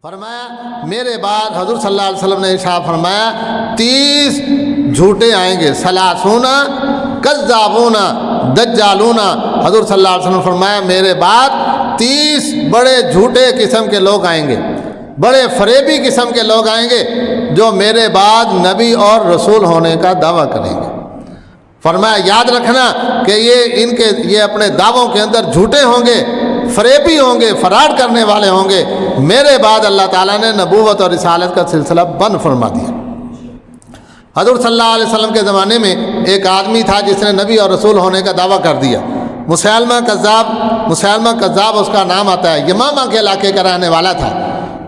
فرمایا میرے بعد حضور صلی اللہ علیہ وسلم نے ارشاد فرمایا 30 جھوٹے آئیں گے، ثلاثون کذابون دجالون۔ حضور صلی اللہ علیہ وسلم نے فرمایا میرے بعد 30 بڑے جھوٹے قسم کے لوگ آئیں گے، بڑے فریبی قسم کے لوگ آئیں گے جو میرے بعد نبی اور رسول ہونے کا دعویٰ کریں گے۔ فرمایا یاد رکھنا کہ یہ اپنے دعووں کے اندر جھوٹے ہوں گے، فریبی ہوں گے، فراڈ کرنے والے ہوں گے۔ میرے بعد اللہ تعالیٰ نے نبوت اور رسالت کا سلسلہ بند فرما دیا۔ حضور صلی اللہ علیہ وسلم کے زمانے میں ایک آدمی تھا جس نے نبی اور رسول ہونے کا دعویٰ کر دیا، مسیلمہ کذاب اس کا نام آتا ہے، یمامہ کے علاقے کا رہنے والا تھا۔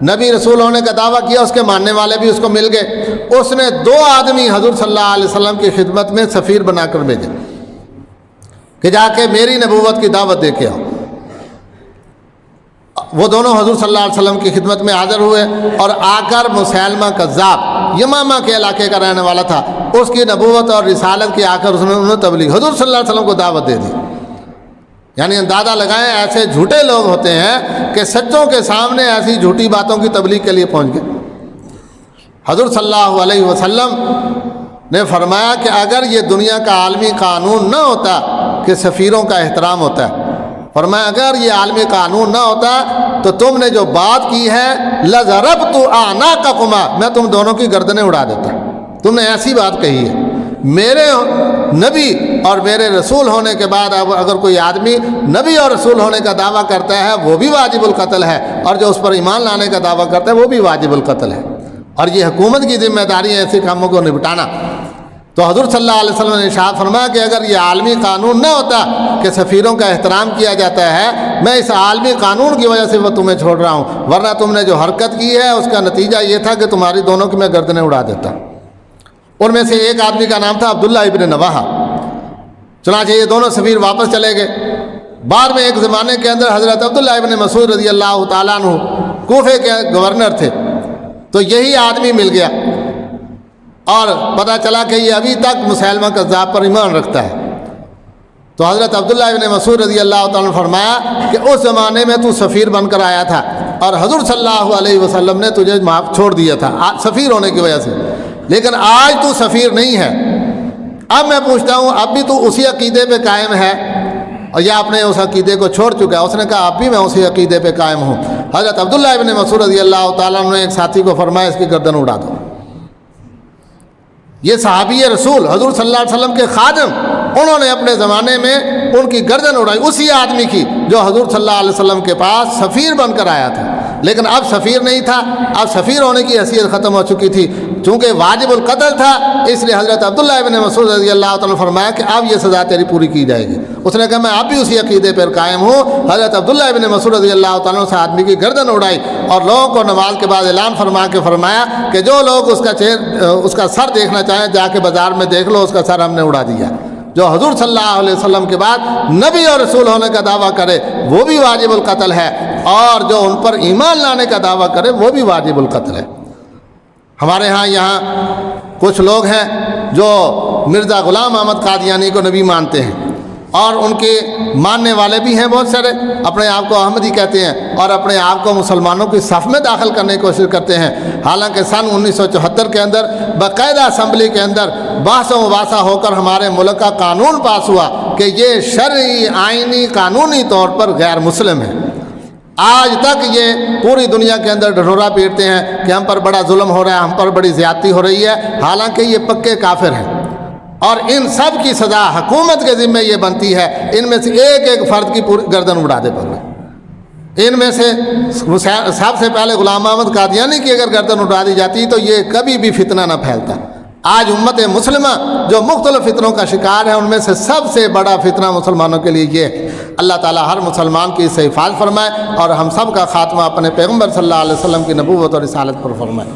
نبی رسول ہونے کا دعویٰ کیا، اس کے ماننے والے بھی اس کو مل گئے۔ اس نے 2 آدمی حضور صلی اللہ علیہ وسلم کی خدمت میں سفیر بنا کر بھیجے کہ جا کے میری نبوت کی دعوت دے کے آؤ۔ وہ دونوں حضور صلی اللہ علیہ وسلم کی خدمت میں حاضر ہوئے اور آ کر مسیلمہ کذاب یمامہ کے علاقے کا رہنے والا تھا، اس کی نبوت اور رسالت کی آ کر انہوں نے تبلیغ حضور صلی اللہ علیہ وسلم کو دعوت دے دی۔ یعنی اندازہ لگائیں ایسے جھوٹے لوگ ہوتے ہیں کہ سچوں کے سامنے ایسی جھوٹی باتوں کی تبلیغ کے لیے پہنچ گئے۔ حضور صلی اللہ علیہ وسلم نے فرمایا کہ اگر یہ دنیا کا عالمی قانون نہ ہوتا کہ سفیروں کا احترام ہوتا ہے، فرمایا اگر یہ عالمی قانون نہ ہوتا تو تم نے جو بات کی ہے لَضَرَبْتُ أَعْنَاقَكُمَا، میں تم دونوں کی گردنیں اڑا دیتا۔ تم نے ایسی بات کہی ہے۔ میرے نبی اور میرے رسول ہونے کے بعد اگر کوئی آدمی نبی اور رسول ہونے کا دعویٰ کرتا ہے وہ بھی واجب القتل ہے، اور جو اس پر ایمان لانے کا دعویٰ کرتا ہے وہ بھی واجب القتل ہے، اور یہ حکومت کی ذمہ داری ہے ایسے کاموں کو نپٹانا۔ تو حضور صلی اللہ علیہ وسلم نے ارشاد فرمایا کہ اگر یہ عالمی قانون نہ ہوتا کہ سفیروں کا احترام کیا جاتا ہے، میں اس عالمی قانون کی وجہ سے وہ تمہیں چھوڑ رہا ہوں، ورنہ تم نے جو حرکت کی ہے اس کا نتیجہ یہ تھا کہ تمہاری دونوں کی میں گردنیں اڑا دیتا۔ ان میں سے ایک آدمی کا نام تھا عبداللہ ابن نواحہ۔ چنانچہ یہ دونوں سفیر واپس چلے گئے۔ بعد میں ایک زمانے کے اندر حضرت عبداللہ ابن مسعود رضی اللہ تعالیٰ عنہ کوفے کے گورنر تھے، تو یہی آدمی مل گیا اور پتہ چلا کہ یہ ابھی تک مسیلمہ کذاب پر ایمان رکھتا ہے۔ تو حضرت عبداللہ ابن مسعود رضی اللہ تعالیٰ نے فرمایا کہ اس زمانے میں تو سفیر بن کر آیا تھا اور حضور صلی اللہ علیہ وسلم نے تجھے معاف چھوڑ دیا تھا سفیر ہونے کی وجہ سے، لیکن آج تو سفیر نہیں ہے۔ اب میں پوچھتا ہوں اب بھی تو اسی عقیدے پہ قائم ہے اور یا اپنے اس عقیدے کو چھوڑ چکا ہے؟ اس نے کہا اب بھی میں اسی عقیدے پہ قائم ہوں۔ حضرت عبداللہ ابن مسعود رضی اللہ تعالیٰ نے ایک ساتھی کو فرمایا اس کی گردن اڑا دو۔ یہ صحابی رسول حضور صلی اللہ علیہ وسلم کے خادم، انہوں نے اپنے زمانے میں ان کی گردن اڑائی، اسی آدمی کی جو حضور صلی اللہ علیہ وسلم کے پاس سفیر بن کر آیا تھا، لیکن اب سفیر نہیں تھا، اب سفیر ہونے کی حیثیت ختم ہو چکی تھی۔ چونکہ واجب القتل تھا اس لیے حضرت عبداللہ ابن مسعود رضی اللہ تعالیٰ نے فرمایا کہ اب یہ سزا تیری پوری کی جائے گی۔ اس نے کہا میں اب بھی اسی عقیدے پر قائم ہوں۔ حضرت عبداللہ ابن مسعود رضی اللہ تعالیٰ نے اس آدمی کی گردن اڑائی اور لوگوں کو نماز کے بعد اعلان فرمایا کہ جو لوگ اس کا سر دیکھنا چاہیں جا کے بازار میں دیکھ لو، اس کا سر ہم نے اڑا دیا۔ جو حضور صلی اللہ علیہ وسلم کے بعد نبی اور رسول ہونے کا دعویٰ کرے وہ بھی واجب القتل ہے، اور جو ان پر ایمان لانے کا دعویٰ کرے وہ بھی واجب القتل ہے۔ ہمارے یہاں کچھ لوگ ہیں جو مرزا غلام احمد قادیانی کو نبی مانتے ہیں، اور ان کے ماننے والے بھی ہیں بہت سارے، اپنے آپ کو احمدی کہتے ہیں اور اپنے آپ کو مسلمانوں کی صف میں داخل کرنے کی کوشش کرتے ہیں۔ حالانکہ سن 1974 کے اندر باقاعدہ اسمبلی کے اندر بحث و مباحثہ ہو کر ہمارے ملک کا قانون پاس ہوا کہ یہ شرعی آئینی قانونی طور پر غیر مسلم ہے۔ آج تک یہ پوری دنیا کے اندر ڈھنڈورا پیٹتے ہیں کہ ہم پر بڑا ظلم ہو رہا ہے، ہم پر بڑی زیادتی ہو رہی ہے، حالانکہ یہ پکے کافر ہیں، اور ان سب کی سزا حکومت کے ذمہ یہ بنتی ہے ان میں سے ایک ایک فرد کی پوری گردن اڑا دے پر۔ ان میں سے سب سے پہلے غلام احمد قادیانی کی اگر گردن اڑا دی جاتی تو یہ کبھی بھی فتنہ نہ پھیلتا۔ آج امت مسلمہ جو مختلف فتنوں کا شکار ہے، ان میں سے سب سے بڑا فتنہ مسلمانوں کے لیے یہ ہے۔ اللہ تعالیٰ ہر مسلمان کی اس سے حفاظت فرمائے اور ہم سب کا خاتمہ اپنے پیغمبر صلی اللہ علیہ وسلم کی نبوت اور رسالت پر فرمائے۔